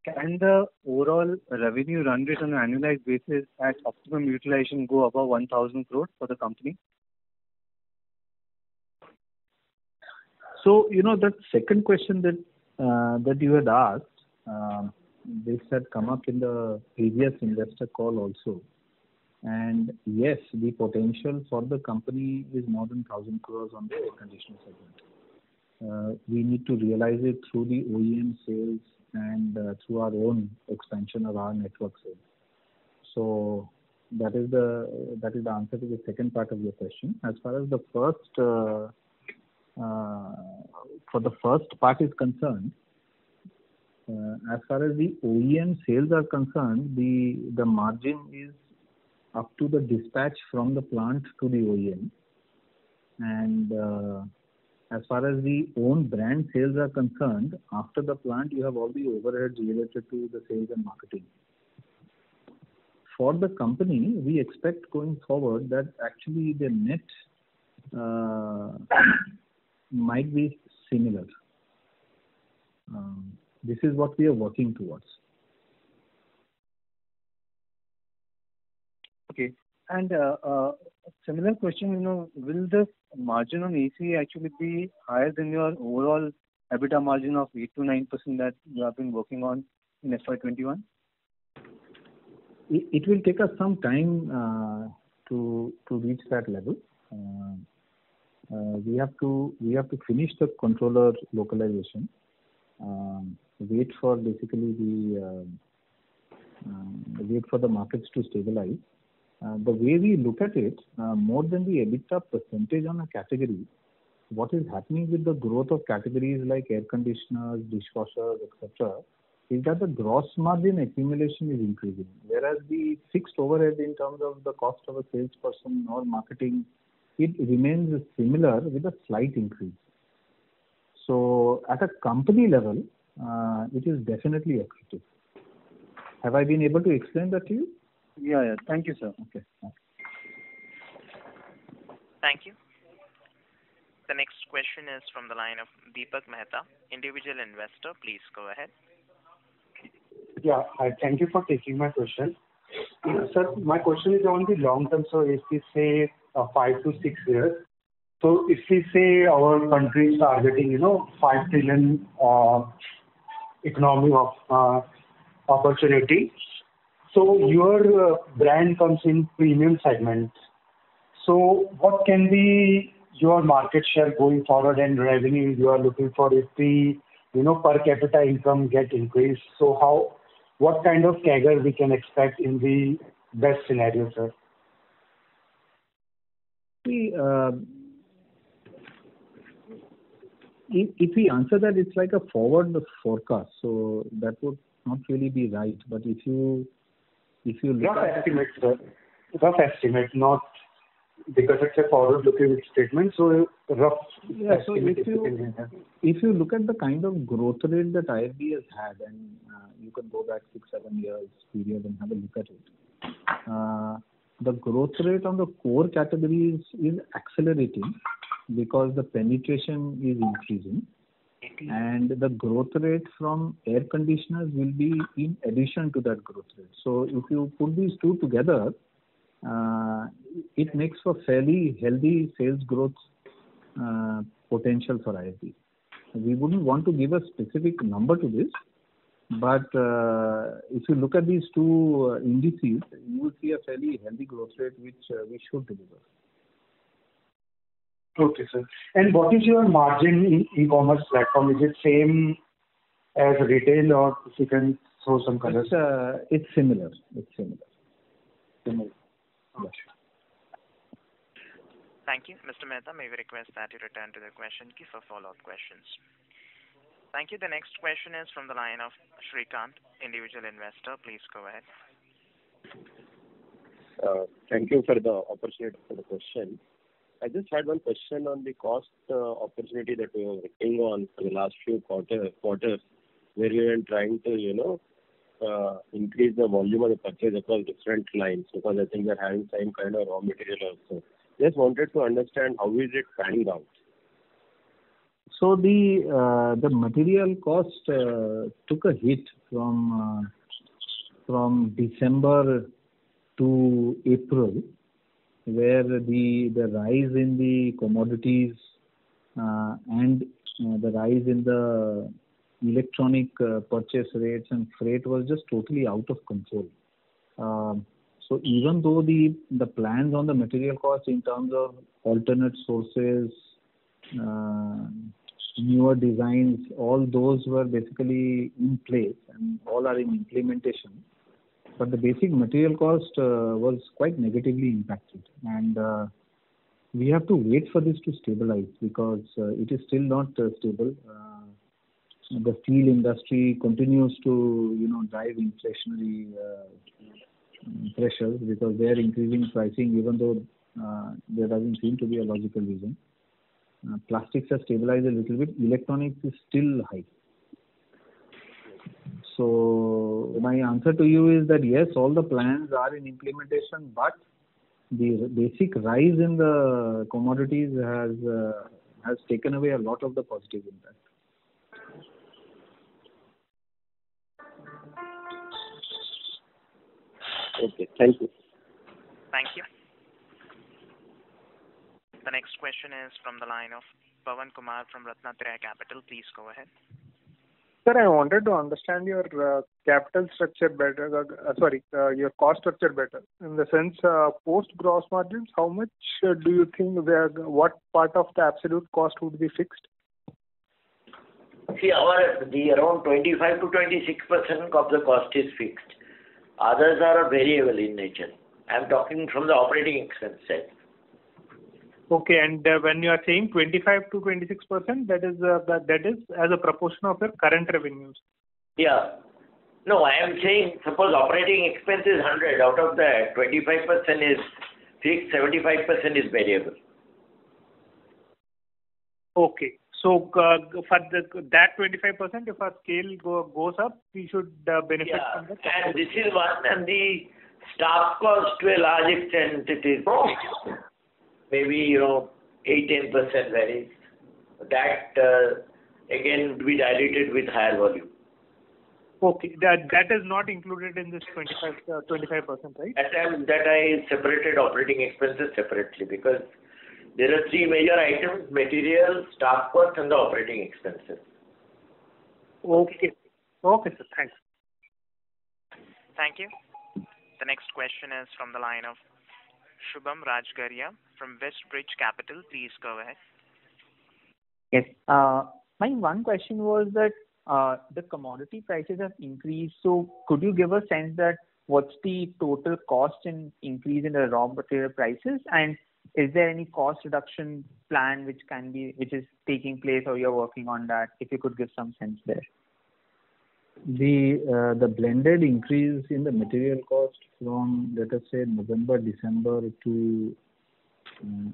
can the overall revenue run rate on an annualized basis at optimum utilization go above 1,000 crores for the company? So, that second question that you had asked, this had come up in the previous investor call also. And yes, the potential for the company is more than 1,000 crores on the air conditioner segment. We need to realize it through the OEM sales and through our own expansion of our network sales. So that is the answer to the second part of your question. As far as the first part is concerned, as far as the OEM sales are concerned, the margin is up to the dispatch from the plant to the OEM. And as far as the own brand sales are concerned, after the plant, you have all the overheads related to the sales and marketing. For the company, we expect going forward that actually the net might be similar. This is what we are working towards. Okay. And similar question, will the margin on AC actually be higher than your overall EBITDA margin of 8 to 9% that you have been working on in FY21? It will take us some time to reach that level. We have to finish the controller localization. Wait for the markets to stabilize, The way we look at it, more than the EBITDA percentage on a category, what is happening with the growth of categories like air conditioners, dishwashers, etc., is that the gross margin accumulation is increasing, whereas the fixed overhead in terms of the cost of a salesperson or marketing, it remains similar with a slight increase. So at a company level, it is definitely accretive. Have I been able to explain that to you? Yeah. Thank you, sir. Okay. Thank you. The next question is from the line of Deepak Mehta, individual investor. Please go ahead. Yeah, thank you for taking my question. Sir, my question is on the long term. So if we say 5 to 6 years, so if we say our country is targeting, 5 trillion economic opportunity, so your brand comes in premium segment. So what can be your market share going forward and revenue you are looking for if the per capita income get increased? So what kind of CAGR we can expect in the best scenario, sir? If we answer that, it's like a forward forecast, so that would not really be right. But if you look rough at estimate, sir. Rough estimate, not because it's a forward-looking statement. So rough estimate. So if you look at the kind of growth rate that IRB has had, and you can go back 6-7 years period and have a look at it, the growth rate on the core categories is accelerating because the penetration is increasing, and the growth rate from air conditioners will be in addition to that growth rate. So if you put these two together, it makes for fairly healthy sales growth potential for IRB. We wouldn't want to give a specific number to this, but if you look at these two indices, you will see a fairly healthy growth rate which we should deliver. Okay, sir. And what is your margin in e-commerce platform? Is it same as retail, or if you can throw some colors? It's similar. Okay. Thank you. Mr. Mehta, may we request that you return to the question queue for follow-up questions. Thank you. The next question is from the line of Shrikant, individual investor. Please go ahead. Thank you for the opportunity for the question. I just had one question on the cost opportunity that we were working on for the last few quarters, where we were trying to, increase the volume of the purchase across different lines, because I think we're having same kind of raw material also. Just wanted to understand how is it panning out? So the material cost took a hit from December to April, where the rise in the commodities and the rise in the electronic purchase rates and freight was just totally out of control. So even though the plans on the material cost in terms of alternate sources, newer designs, all those were basically in place and all are in implementation. But the basic material cost was quite negatively impacted, and we have to wait for this to stabilize because it is still not stable. The steel industry continues to drive inflationary pressures because they are increasing pricing even though there doesn't seem to be a logical reason. Plastics have stabilized a little bit. Electronics is still high. So my answer to you is that yes, all the plans are in implementation, but the basic rise in the commodities has taken away a lot of the positive impact. Okay, thank you. Thank you. The next question is from the line of Pawan Kumar from Ratnatraya Capital. Please go ahead. Sir, I wanted to understand your capital structure better, your cost structure better. In the sense, post gross margins, how much do you think what part of the absolute cost would be fixed? See, the around 25 to 26% of the cost is fixed. Others are variable in nature. I'm talking from the operating expense side. Okay. And when you are saying 25 to 26%, that is as a proportion of your current revenues. Yeah. No, I am saying suppose operating expense is 100. Out of that, 25% is fixed, 75% is variable. Okay. So for that 25%, if our scale goes up, we should benefit from that. And this is one, and the staff cost to a large extent it is maybe 8-10% varies. That again would be diluted with higher volume. Okay, that is not included in this 25%, right? That I separated operating expenses separately because there are three major items: material, staff cost, and the operating expenses. Okay. Okay, sir. Thanks. Thank you. The next question is from the line of Shubham Rajgaria from Westbridge Capital. Please go ahead. Yes. My one question was that the commodity prices have increased. So could you give a sense that what's the total cost in increase in the raw material prices, and is there any cost reduction plan which is taking place or you're working on that? If you could give some sense there. The blended increase in the material cost from, let us say, November, December to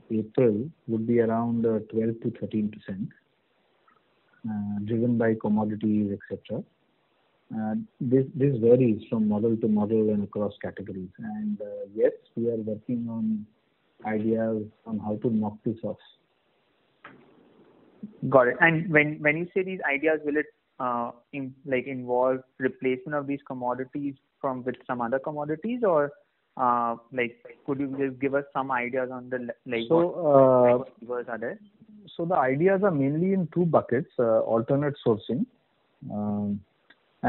April would be around 12 to 13%, driven by commodities, etc. This varies from model to model and across categories. And yes, we are working on ideas on how to knock this off. Got it. And when you say these ideas, will it involve replacement of these commodities with some other commodities, or could you just give us some ideas on the what levers are there? So the ideas are mainly in two buckets: alternate sourcing, and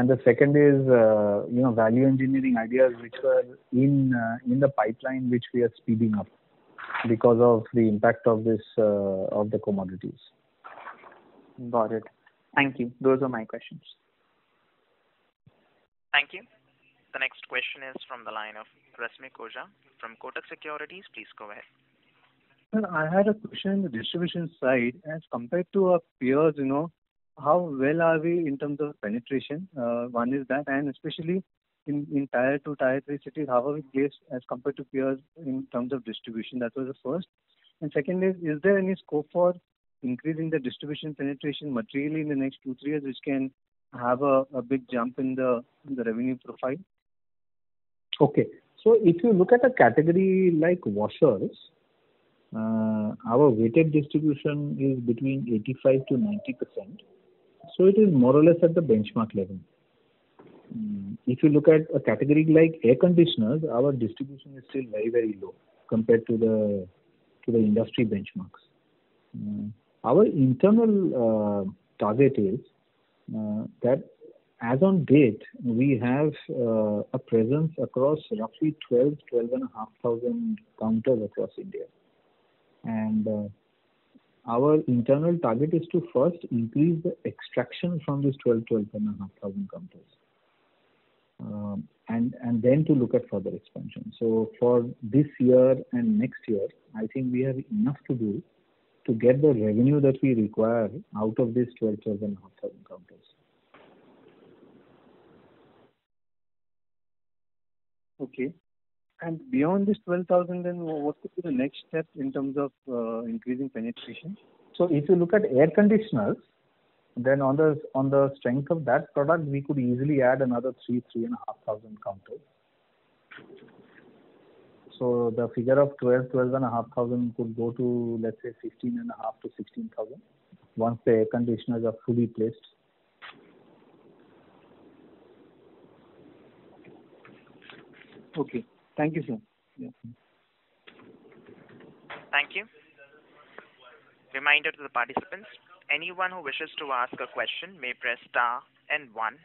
the second is value engineering ideas which were in the pipeline, which we are speeding up because of the impact of this of the commodities. Got it. Thank you. Those are my questions. Thank you. The next question is from the line of Rasmik Oza from Kotak Securities. Please go ahead. Sir, I had a question on the distribution side. As compared to our peers, how well are we in terms of penetration? One is that, and especially in Tier 2, Tier 3 cities, how are we placed as compared to peers in terms of distribution? That was the first. And second is there any scope for increasing the distribution penetration materially in the next 2-3 years, which can have a big jump in the revenue profile? Okay. So if you look at a category like washers, our weighted distribution is between 85 to 90%. So it is more or less at the benchmark level. If you look at a category like air conditioners, our distribution is still very, very low compared to the industry benchmarks. Our internal target is that as on date, we have a presence across roughly 12,500 counters across India. And our internal target is to first increase the extraction from these 12,500 counters. And then to look at further expansion. So for this year and next year, I think we have enough to do to get the revenue that we require out of these 12,500 counters. Okay. And beyond this 12,000, then what could be the next step in terms of increasing penetration? So if you look at air conditioners, then on the strength of that product, we could easily add another 3,500 counters. So the figure of 12,500 could go to, let's say, 15,500 to 16,000 once the air conditioners are fully placed. Okay. Thank you, sir. Yeah. Thank you. Reminder to the participants, anyone who wishes to ask a question may press star and 1.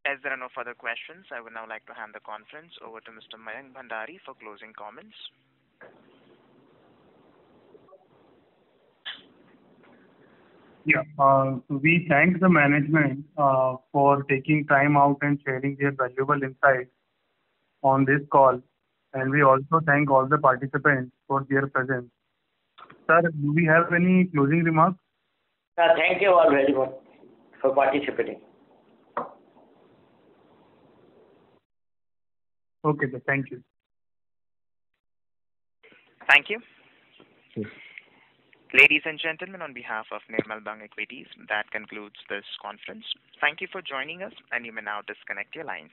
As there are no further questions, I would now like to hand the conference over to Mr. Mayank Bhandari for closing comments. Yeah. We thank the management for taking time out and sharing their valuable insights on this call, and we also thank all the participants for their presence. Sir, do we have any closing remarks? Thank you all very much for participating. Okay, sir. Thank you. Thank you. Yes. Ladies and gentlemen, on behalf of Nirmal Bang Equities, that concludes this conference. Thank you for joining us, and you may now disconnect your lines.